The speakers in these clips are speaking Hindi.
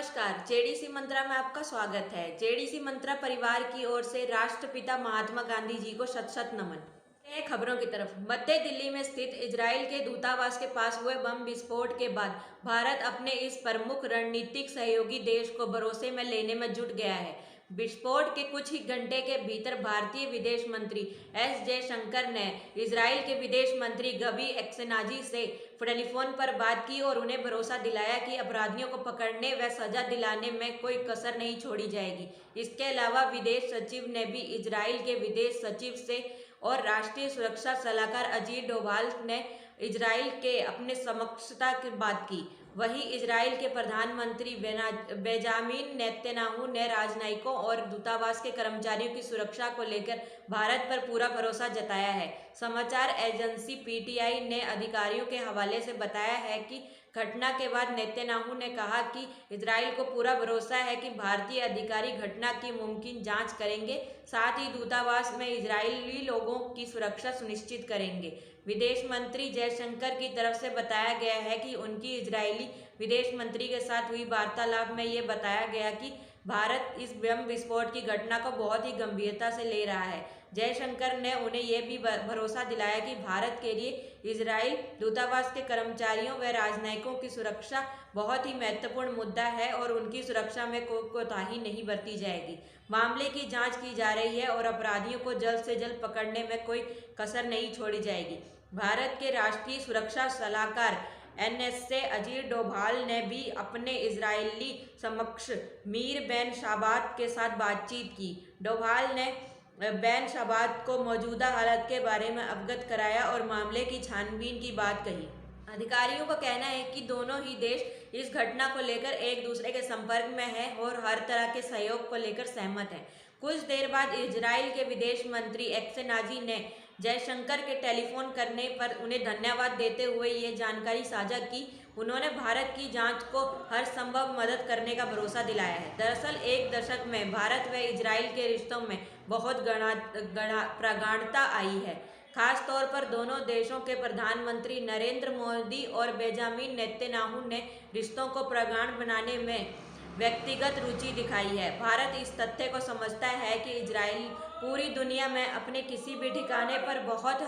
नमस्कार। जेडीसी मंत्रा में आपका स्वागत है। जेडीसी मंत्रा परिवार की ओर से राष्ट्रपिता महात्मा गांधी जी को शत शत नमन। खबरों की तरफ। मध्य दिल्ली में स्थित इजराइल के दूतावास के पास हुए बम विस्फोट के बाद भारत अपने इस प्रमुख रणनीतिक सहयोगी देश को भरोसे में लेने में जुट गया है। विस्फोट के कुछ ही घंटे के भीतर भारतीय विदेश मंत्री एस जयशंकर ने इजराइल के विदेश मंत्री गवी एक्सेनाजी से टेलीफोन पर बात की और उन्हें भरोसा दिलाया कि अपराधियों को पकड़ने व सजा दिलाने में कोई कसर नहीं छोड़ी जाएगी। इसके अलावा विदेश सचिव ने भी इजराइल के विदेश सचिव से और राष्ट्रीय सुरक्षा सलाहकार अजीत डोभाल ने इजराइल के अपने समक्षता की बात की। वहीं इजराइल के प्रधानमंत्री बेंजामिन नेतन्याहू ने राजनयिकों और दूतावास के कर्मचारियों की सुरक्षा को लेकर भारत पर पूरा भरोसा जताया है। समाचार एजेंसी पीटीआई ने अधिकारियों के हवाले से बताया है कि घटना के बाद नेतन्याहू ने कहा कि इजराइल को पूरा भरोसा है कि भारतीय अधिकारी घटना की मुमकिन जांच करेंगे, साथ ही दूतावास में इजरायली लोगों की सुरक्षा सुनिश्चित करेंगे। विदेश मंत्री जयशंकर की तरफ से बताया गया है कि उनकी इजरायली विदेश मंत्री के साथ हुई वार्तालाप में ये बताया गया कि भारत इस बम विस्फोट की घटना को बहुत ही गंभीरता से ले रहा है। जयशंकर ने उन्हें यह भी भरोसा दिलाया कि भारत के लिए इजराइल दूतावास के कर्मचारियों व राजनयिकों की सुरक्षा बहुत ही महत्वपूर्ण मुद्दा है और उनकी सुरक्षा में कोताही नहीं बरती जाएगी। मामले की जांच की जा रही है और अपराधियों को जल्द से जल्द पकड़ने में कोई कसर नहीं छोड़ी जाएगी। भारत के राष्ट्रीय सुरक्षा सलाहकार एनएसए अजीत डोभाल ने भी अपने इजरायली समकक्ष मीर बेन शाबात के साथ बातचीत की। डोभाल ने बेन शाबात को मौजूदा हालत के बारे में अवगत कराया और मामले की छानबीन की बात कही। अधिकारियों का कहना है कि दोनों ही देश इस घटना को लेकर एक दूसरे के संपर्क में हैं और हर तरह के सहयोग को लेकर सहमत हैं। कुछ देर बाद इजराइल के विदेश मंत्री एक्सेनाजी ने जयशंकर के टेलीफोन करने पर उन्हें धन्यवाद देते हुए ये जानकारी साझा की। उन्होंने भारत की जांच को हर संभव मदद करने का भरोसा दिलाया है। दरअसल एक दशक में भारत व इजराइल के रिश्तों में बहुत प्रगाढ़ता आई है। खास तौर पर दोनों देशों के प्रधानमंत्री नरेंद्र मोदी और बेंजामिन नेतन्याहू ने रिश्तों को प्रगाढ़ बनाने में व्यक्तिगत रुचि दिखाई है। भारत इस तथ्य को समझता है कि इजराइल पूरी दुनिया में अपने किसी भी ठिकाने पर बहुत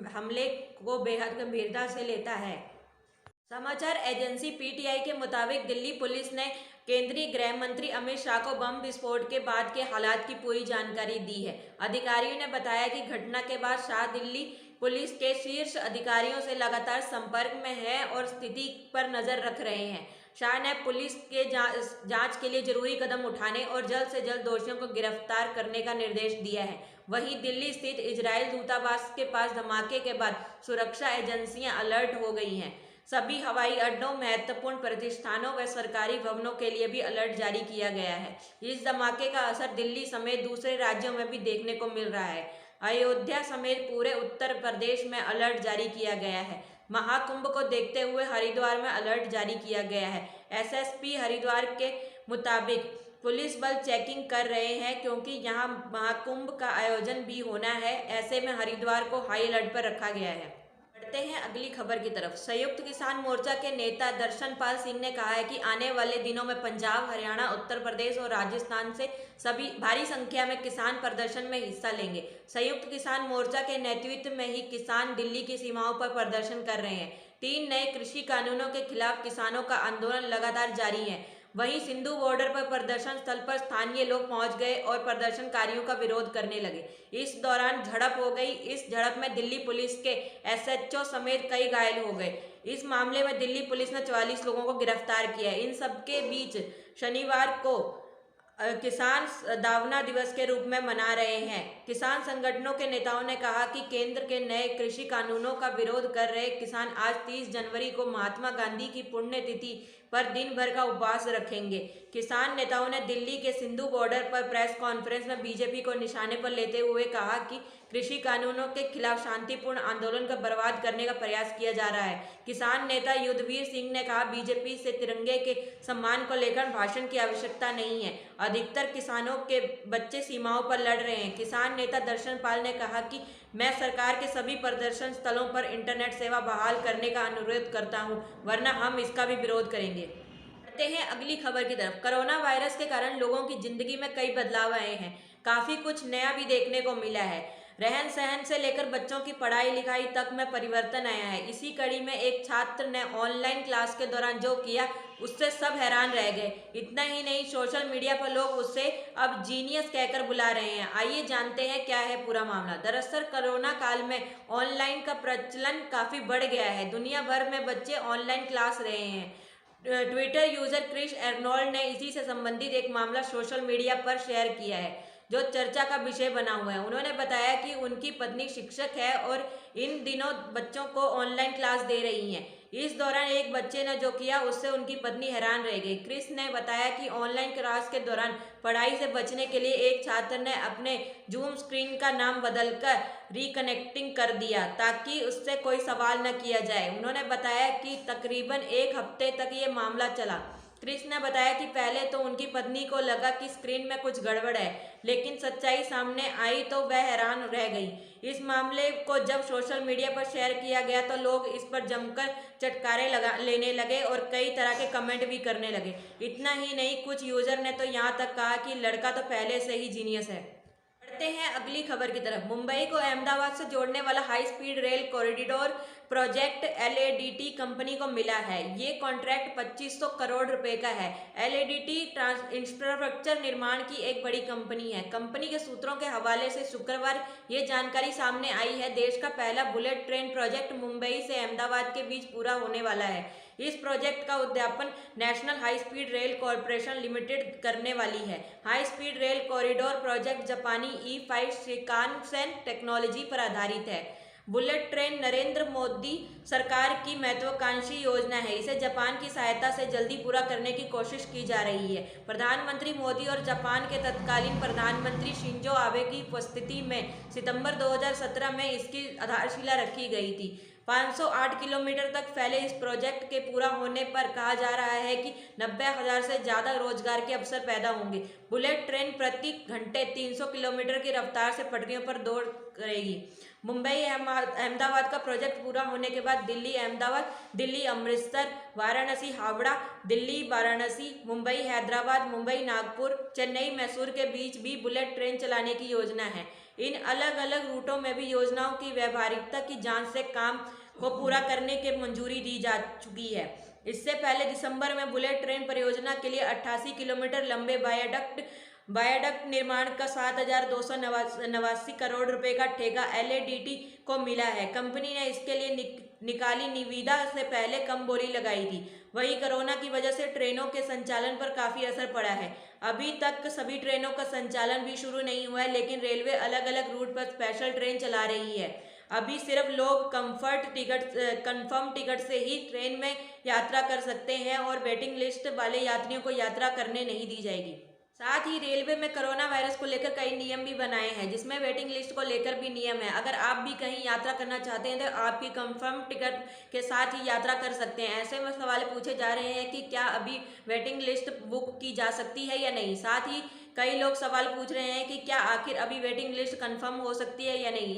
हमले को बेहद गंभीरता से लेता है। समाचार एजेंसी पीटीआई के मुताबिक दिल्ली पुलिस ने केंद्रीय गृह मंत्री अमित शाह को बम विस्फोट के बाद के हालात की पूरी जानकारी दी है। अधिकारियों ने बताया कि घटना के बाद शाह दिल्ली पुलिस के शीर्ष अधिकारियों से लगातार संपर्क में है और स्थिति पर नजर रख रहे हैं। शाह ने पुलिस के जांच के लिए जरूरी कदम उठाने और जल्द से जल्द दोषियों को गिरफ्तार करने का निर्देश दिया है। वहीं दिल्ली स्थित इजराइल दूतावास के पास धमाके के बाद सुरक्षा एजेंसियां अलर्ट हो गई हैं। सभी हवाई अड्डों, महत्वपूर्ण प्रतिष्ठानों व सरकारी भवनों के लिए भी अलर्ट जारी किया गया है। इस धमाके का असर दिल्ली समेत दूसरे राज्यों में भी देखने को मिल रहा है। अयोध्या समेत पूरे उत्तर प्रदेश में अलर्ट जारी किया गया है। महाकुंभ को देखते हुए हरिद्वार में अलर्ट जारी किया गया है। एसएसपी हरिद्वार के मुताबिक पुलिस बल चेकिंग कर रहे हैं क्योंकि यहां महाकुंभ का आयोजन भी होना है। ऐसे में हरिद्वार को हाई अलर्ट पर रखा गया है। बढ़ते हैं अगली खबर की तरफ। संयुक्त किसान मोर्चा के नेता दर्शन पाल सिंह ने कहा है कि आने वाले दिनों में पंजाब, हरियाणा, उत्तर प्रदेश और राजस्थान से सभी भारी संख्या में किसान प्रदर्शन में हिस्सा लेंगे। संयुक्त किसान मोर्चा के नेतृत्व में ही किसान दिल्ली की सीमाओं पर प्रदर्शन कर रहे हैं। 3 नए कृषि कानूनों के खिलाफ किसानों का आंदोलन लगातार जारी है। वहीं सिंधु बॉर्डर पर प्रदर्शन स्थल पर स्थानीय लोग पहुंच गए और प्रदर्शनकारियों का विरोध करने लगे। इस दौरान झड़प हो गई। इस झड़प में दिल्ली पुलिस के एसएचओ समेत कई घायल हो गए। इस मामले में दिल्ली पुलिस ने 44 लोगों को गिरफ्तार किया है। इन सबके बीच शनिवार को किसान दावना दिवस के रूप में मना रहे हैं। किसान संगठनों के नेताओं ने कहा कि केंद्र के नए कृषि कानूनों का विरोध कर रहे किसान आज 30 जनवरी को महात्मा गांधी की पुण्यतिथि पर दिन भर का उपवास रखेंगे। किसान नेताओं ने दिल्ली के सिंधु बॉर्डर पर प्रेस कॉन्फ्रेंस में बीजेपी को निशाने पर लेते हुए कहा कि कृषि कानूनों के खिलाफ शांतिपूर्ण आंदोलन को बर्बाद करने का प्रयास किया जा रहा है। किसान नेता युद्धवीर सिंह ने कहा, बीजेपी से तिरंगे के सम्मान को लेकर भाषण की आवश्यकता नहीं है। अधिकतर किसानों के बच्चे सीमाओं पर लड़ रहे हैं। किसान नेता दर्शन पाल ने कहा कि मैं सरकार के सभी प्रदर्शन स्थलों पर इंटरनेट सेवा बहाल करने का अनुरोध करता हूं, वरना हम इसका भी विरोध करेंगे। बढ़ते हैं अगली खबर की तरफ। कोरोना वायरस के कारण लोगों की जिंदगी में कई बदलाव आए हैं। काफी कुछ नया भी देखने को मिला है। रहन सहन से लेकर बच्चों की पढ़ाई लिखाई तक में परिवर्तन आया है। इसी कड़ी में एक छात्र ने ऑनलाइन क्लास के दौरान जो किया उससे सब हैरान रह गए। इतना ही नहीं, सोशल मीडिया पर लोग उसे अब जीनियस कहकर बुला रहे हैं। आइए जानते हैं क्या है पूरा मामला। दरअसल कोरोना काल में ऑनलाइन का प्रचलन काफी बढ़ गया है। दुनिया भर में बच्चे ऑनलाइन क्लास रहे हैं। ट्विटर यूजर क्रिस एर्नोल्ड ने इसी से संबंधित एक मामला सोशल मीडिया पर शेयर किया है जो चर्चा का विषय बना हुआ है। उन्होंने बताया कि उनकी पत्नी शिक्षक है और इन दिनों बच्चों को ऑनलाइन क्लास दे रही हैं। इस दौरान एक बच्चे ने जो किया उससे उनकी पत्नी हैरान रह गई। क्रिस ने बताया कि ऑनलाइन क्लास के दौरान पढ़ाई से बचने के लिए एक छात्र ने अपने जूम स्क्रीन का नाम बदलकर रिकनेक्टिंग कर दिया ताकि उससे कोई सवाल न किया जाए। उन्होंने बताया कि तकरीबन एक हफ्ते तक ये मामला चला। क्रिस ने बताया कि पहले तो उनकी पत्नी को लगा कि स्क्रीन में कुछ गड़बड़ है, लेकिन सच्चाई सामने आई तो वह हैरान रह गई। इस मामले को जब सोशल मीडिया पर शेयर किया गया तो लोग इस पर जमकर चटकारे लेने लगे और कई तरह के कमेंट भी करने लगे। इतना ही नहीं, कुछ यूजर ने तो यहाँ तक कहा कि लड़का तो पहले से ही जीनियस है। बढ़ते हैं अगली खबर की तरफ। मुंबई को अहमदाबाद से जोड़ने वाला high speed rail corridor project LADT company को मिला है। ये कॉन्ट्रैक्ट 2500 करोड़ रुपए का है। एलएडीटी इंफ्रास्ट्रक्चर निर्माण की एक बड़ी कंपनी है। कंपनी के सूत्रों के हवाले से शुक्रवार ये जानकारी सामने आई है। देश का पहला बुलेट ट्रेन प्रोजेक्ट मुंबई से अहमदाबाद के बीच पूरा होने वाला है। इस प्रोजेक्ट का उद्यापन national high speed rail corporation limited करने वाली है। High speed rail corridor project जापानी E5 शिकानसेन टेक्नोलॉजी पर आधारित है। बुलेट ट्रेन नरेंद्र मोदी सरकार की महत्वाकांक्षी योजना है। इसे जापान की सहायता से जल्दी पूरा करने की कोशिश की जा रही है। प्रधानमंत्री मोदी और जापान के तत्कालीन प्रधानमंत्री शिंजो आबे की उपस्थिति में सितंबर 2017 में इसकी आधारशिला रखी गई थी। 508 किलोमीटर तक फैले इस प्रोजेक्ट के पूरा होने पर कहा जा रहा है कि 90,000 से ज़्यादा रोजगार के अवसर पैदा होंगे। बुलेट ट्रेन प्रति घंटे 300 किलोमीटर की रफ्तार से पटरियों पर दौड़ करेगी। मुंबई अहमदाबाद का प्रोजेक्ट पूरा होने के बाद दिल्ली अहमदाबाद, दिल्ली अमृतसर, वाराणसी हावड़ा, दिल्ली वाराणसी, मुंबई हैदराबाद, मुंबई नागपुर, चेन्नई मैसूर के बीच भी बुलेट ट्रेन चलाने की योजना है। इन अलग अलग रूटों में भी योजनाओं की व्यवहारिकता की जांच से काम को पूरा करने की मंजूरी दी जा चुकी है। इससे पहले दिसंबर में बुलेट ट्रेन परियोजना के लिए 88 किलोमीटर लंबे वायाडक्ट निर्माण का 7,289 करोड़ रुपए का ठेका एलएडीटी को मिला है। कंपनी ने इसके लिए निकाली निविदा से पहले कम बोली लगाई थी। वहीं कोरोना की वजह से ट्रेनों के संचालन पर काफ़ी असर पड़ा है। अभी तक सभी ट्रेनों का संचालन भी शुरू नहीं हुआ है, लेकिन रेलवे अलग अलग रूट पर स्पेशल ट्रेन चला रही है। अभी सिर्फ लोग कंफर्म टिकट से ही ट्रेन में यात्रा कर सकते हैं और वेटिंग लिस्ट वाले यात्रियों को यात्रा करने नहीं दी जाएगी। साथ ही रेलवे में कोरोना वायरस को लेकर कई नियम भी बनाए हैं, जिसमें वेटिंग लिस्ट को लेकर भी नियम है। अगर आप भी कहीं यात्रा करना चाहते हैं तो आपकी कंफर्म टिकट के साथ ही यात्रा कर सकते हैं। ऐसे में सवाल पूछे जा रहे हैं कि क्या अभी वेटिंग लिस्ट बुक की जा सकती है या नहीं। साथ ही कई लोग सवाल पूछ रहे हैं कि क्या आखिर अभी वेटिंग लिस्ट कंफर्म हो सकती है या नहीं।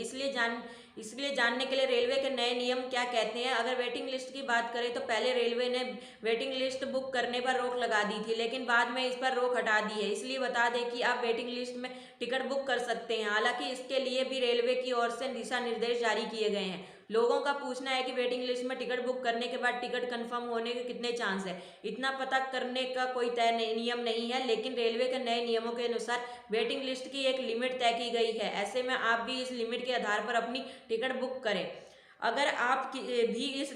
इसलिए जानने के लिए रेलवे के नए नियम क्या कहते हैं। अगर वेटिंग लिस्ट की बात करें तो पहले रेलवे ने वेटिंग लिस्ट बुक करने पर रोक लगा दी थी, लेकिन बाद में इस पर रोक हटा दी है। इसलिए बता दें कि आप वेटिंग लिस्ट में टिकट बुक कर सकते हैं। हालांकि इसके लिए भी रेलवे की ओर से दिशा निर्देश जारी किए गए हैं। लोगों का पूछना है कि वेटिंग लिस्ट में टिकट बुक करने के बाद टिकट कंफर्म होने के कितने चांस है। इतना पता करने का कोई तय नियम नहीं है, लेकिन रेलवे के नए नियमों के अनुसार वेटिंग लिस्ट की एक लिमिट तय की गई है। ऐसे में आप भी इस लिमिट के आधार पर अपनी टिकट बुक करें। अगर आप भी इस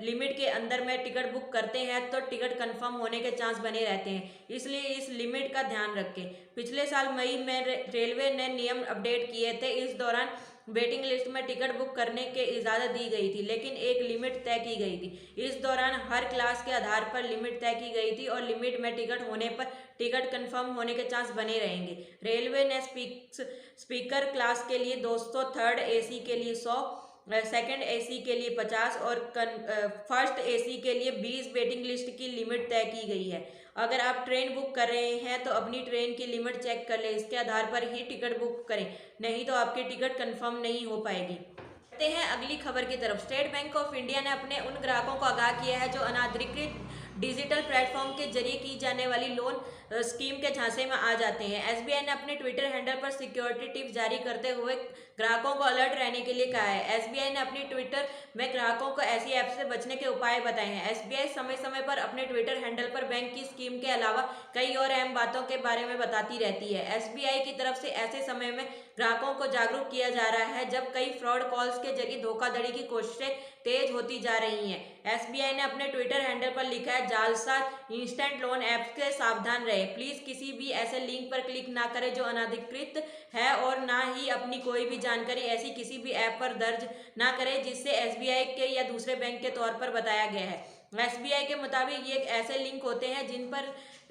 लिमिट के अंदर में टिकट बुक करते हैं तो टिकट कंफर्म होने के चांस बने रहते हैं। इसलिए इस लिमिट का ध्यान रखें। पिछले साल मई में रेलवे ने नियम अपडेट किए थे। इस दौरान वेटिंग लिस्ट में टिकट बुक करने की इजाज़त दी गई थी, लेकिन एक लिमिट तय की गई थी। इस दौरान हर क्लास के आधार पर लिमिट तय की गई थी और लिमिट में टिकट होने पर टिकट कंफर्म होने के चांस बने रहेंगे। रेलवे ने स्पीकर क्लास के लिए 200, थर्ड एसी के लिए 100, सेकंड एसी के लिए 50 और फर्स्ट एसी के लिए 20 वेटिंग लिस्ट की लिमिट तय की गई है। अगर आप ट्रेन बुक कर रहे हैं तो अपनी ट्रेन की लिमिट चेक कर लें। इसके आधार पर ही टिकट बुक करें, नहीं तो आपकी टिकट कंफर्म नहीं हो पाएगी। बढ़ते हैं अगली खबर की तरफ। स्टेट बैंक ऑफ इंडिया ने अपने उन ग्राहकों को आगाह किया है जो अनाधिकृत डिजिटल प्लेटफॉर्म के जरिए की जाने वाली लोन स्कीम के झांसे में आ जाते हैं। एसबीआई ने अपने ट्विटर हैंडल पर सिक्योरिटी टिप्स जारी करते हुए ग्राहकों को अलर्ट रहने के लिए कहा है। एसबीआई ने अपनी ट्विटर में ग्राहकों को ऐसी ऐप से बचने के उपाय बताए हैं। एसबीआई समय समय पर अपने ट्विटर हैंडल पर बैंक की स्कीम के अलावा कई और अहम बातों के बारे में बताती रहती है। एसबीआई की तरफ से ऐसे समय में ग्राहकों को जागरूक किया जा रहा है जब कई फ्रॉड कॉल्स के जरिए धोखाधड़ी की कोशिशें तेज होती जा रही हैं। एसबीआई ने अपने ट्विटर हैंडल पर लिखा है, जालसाज इंस्टेंट लोन ऐप्स से सावधान रहे। प्लीज किसी भी ऐसे लिंक पर क्लिक ना करें जो अनधिकृत है और ना ही अपनी कोई भी जानकारी ऐसी किसी भी ऐप पर दर्ज ना करें जिससे एसबीआई के या दूसरे बैंक के तौर पर बताया गया है। एसबीआई के मुताबिक ये ऐसे लिंक होते हैं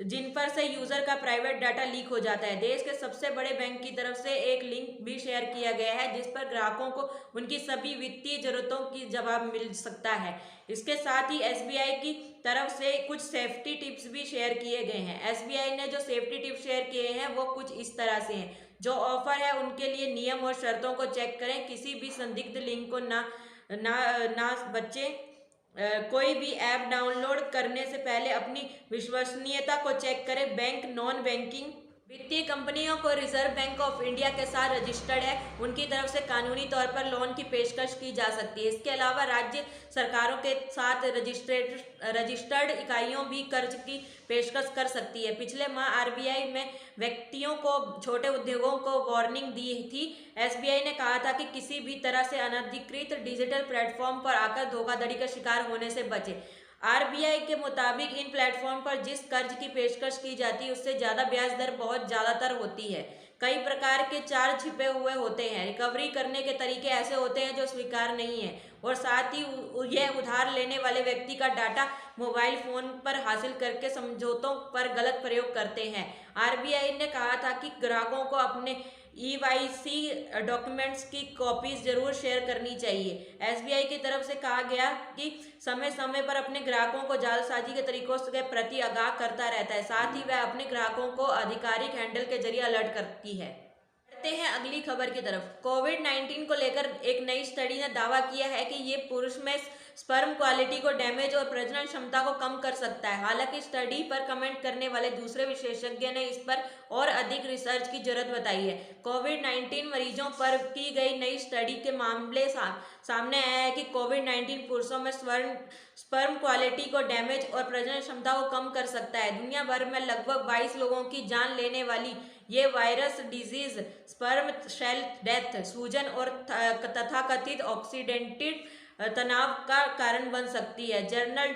जिन पर से यूजर का प्राइवेट डाटा लीक हो जाता है। देश के सबसे बड़े बैंक की तरफ से एक लिंक भी शेयर किया गया है जिस पर ग्राहकों को उनकी सभी वित्तीय जरूरतों की जवाब मिल सकता है। इसके साथ ही एसबीआई की तरफ से कुछ सेफ्टी टिप्स भी शेयर किए गए हैं। एसबीआई ने जो सेफ्टी टिप्स शेयर किए हैं वो कुछ इस तरह से हैं। जो ऑफर है उनके लिए नियम और शर्तों को चेक करें। किसी भी संदिग्ध लिंक को ना बच्चे कोई भी ऐप डाउनलोड करने से पहले अपनी विश्वसनीयता को चेक करें। बैंक नॉन बैंकिंग वित्तीय कंपनियों को रिजर्व बैंक ऑफ इंडिया के साथ रजिस्टर्ड है, उनकी तरफ से कानूनी तौर पर लोन की पेशकश की जा सकती है। इसके अलावा राज्य सरकारों के साथ रजिस्टर्ड इकाइयों भी कर्ज की पेशकश कर सकती है। पिछले माह आरबीआई में व्यक्तियों को छोटे उद्योगों को वार्निंग दी थी। एसबीआई ने कहा था कि किसी भी तरह से अनधिकृत डिजिटल प्लेटफॉर्म पर आकर धोखाधड़ी का शिकार होने से बचे। आरबीआई के मुताबिक इन प्लेटफॉर्म पर जिस कर्ज की पेशकश की जाती है उससे ज़्यादा ब्याज दर बहुत ज़्यादातर होती है। कई प्रकार के चार्ज छिपे हुए होते हैं। रिकवरी करने के तरीके ऐसे होते हैं जो स्वीकार नहीं है और साथ ही यह उधार लेने वाले व्यक्ति का डाटा मोबाइल फोन पर हासिल करके समझौतों पर गलत प्रयोग करते हैं। आरबीआई ने कहा था कि ग्राहकों को अपने ईवाईसी डॉक्यूमेंट्स की कॉपीज जरूर शेयर करनी चाहिए। एसबीआई की तरफ से कहा गया कि समय समय पर अपने ग्राहकों को जालसाजी के तरीकों के प्रति आगाह करता रहता है। साथ ही वह अपने ग्राहकों को आधिकारिक हैंडल के जरिए अलर्ट करती है। बढ़ते हैं अगली खबर की तरफ। कोविड-19 को लेकर एक नई स्टडी ने दावा किया है कि ये पुरुष में स्पर्म क्वालिटी को डैमेज और प्रजनन क्षमता को कम कर सकता है। हालांकि स्टडी पर कमेंट करने वाले दूसरे विशेषज्ञ ने इस पर और अधिक रिसर्च की जरूरत बताई है। कोविड-19 मरीजों पर की गई नई स्टडी के मामले सामने आया है कि कोविड-19 पुरुषों में स्पर्म क्वालिटी को डैमेज और प्रजनन क्षमता को कम कर सकता है। दुनिया भर में लगभग 22 लोगों की जान लेने वाली ये virus disease sperm cell death, सूजन और तथाकथित ऑक्सीडेंटेड तनाव का कारण बन सकती है। जर्नल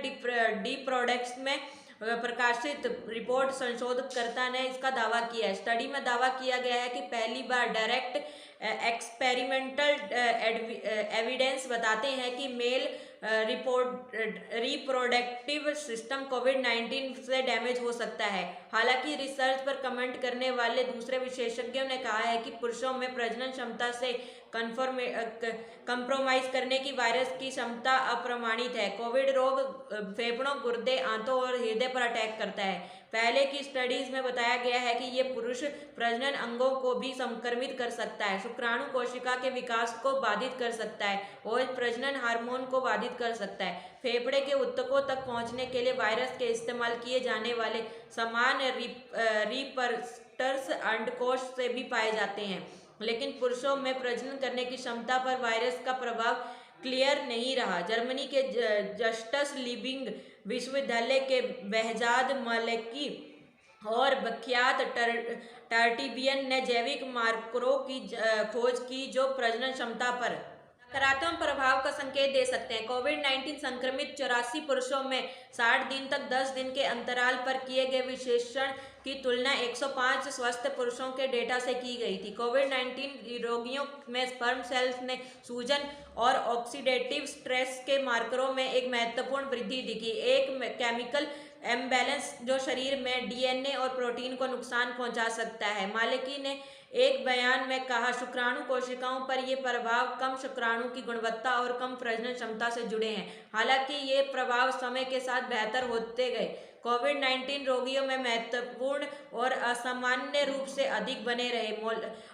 डी प्रोडक्ट्स में प्रकाशित रिपोर्ट संशोधनकर्ता ने इसका दावा किया है। स्टडी में दावा किया गया है कि पहली बार डायरेक्ट एक्सपेरिमेंटल एविडेंस बताते हैं कि मेल रिप्रोडक्टिव सिस्टम कोविड-19 से डैमेज हो सकता है। हालांकि रिसर्च पर कमेंट करने वाले दूसरे विशेषज्ञों ने कहा है कि पुरुषों में प्रजनन क्षमता से कंप्रोमाइज करने की वायरस की क्षमता अप्रमाणित है। कोविड रोग फेफड़ों, गुर्दे, आंतों और हृदय पर अटैक करता है। पहले की स्टडीज में बताया गया है कि ये पुरुष प्रजनन अंगों को भी संक्रमित कर सकता है, शुक्राणु कोशिका के विकास को बाधित कर सकता है और प्रजनन हार्मोन को बाधित कर सकता है। फेफड़े के ऊतकों तक पहुंचने के लिए वायरस के इस्तेमाल किए जाने वाले समान रिसेप्टर्स अंडकोश से भी पाए जाते हैं, लेकिन पुरुषों में प्रजनन करने की क्षमता पर वायरस का प्रभाव क्लियर नहीं रहा। जर्मनी के जस्टस लिबिंग विश्वविद्यालय के बेहजाद मलिकी और बख्तियार टार्टिबियन ने जैविक मार्करों की खोज की जो प्रजनन क्षमता पर नकारात्मक प्रभाव का संकेत दे सकते हैं। कोविड-19 संक्रमित 84 पुरुषों में 60 दिन तक 10 दिन के अंतराल पर किए गए विश्लेषण की तुलना 105 स्वस्थ पुरुषों के डेटा से की गई थी। कोविड-19 रोगियों में स्पर्म सेल्स ने सूजन और ऑक्सीडेटिव स्ट्रेस के मार्करों में एक महत्वपूर्ण वृद्धि दिखी। एक केमिकल इम्बैलेंस जो शरीर में डीएनए और प्रोटीन को नुकसान पहुंचा सकता है। मालिकी ने एक बयान में कहा, शुक्राणु कोशिकाओं पर ये प्रभाव कम शुक्राणु की गुणवत्ता और कम प्रजनन क्षमता से जुड़े हैं। हालांकि ये प्रभाव समय के साथ बेहतर होते गए। कोविड-19 रोगियों में महत्वपूर्ण और असामान्य रूप से अधिक बने रहे।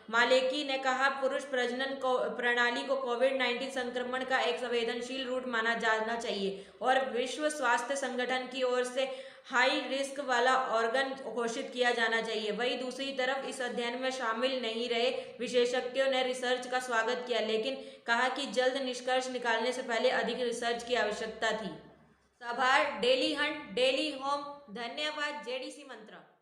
मालेकी ने कहा, पुरुष प्रजनन प्रणाली को कोविड-19 संक्रमण का एक संवेदनशील रूट माना जाना चाहिए और विश्व स्वास्थ्य संगठन की ओर से हाई रिस्क वाला ऑर्गन घोषित किया जाना चाहिए। वहीं दूसरी तरफ इस अध्ययन में शामिल नहीं रहे विशेषज्ञों ने रिसर्च का स्वागत किया, लेकिन कहा कि जल्द निष्कर्ष निकालने से पहले अधिक रिसर्च की आवश्यकता थी। आभार। Daily Hunt, daily home. धन्यवाद। जेडीसी मंत्रा।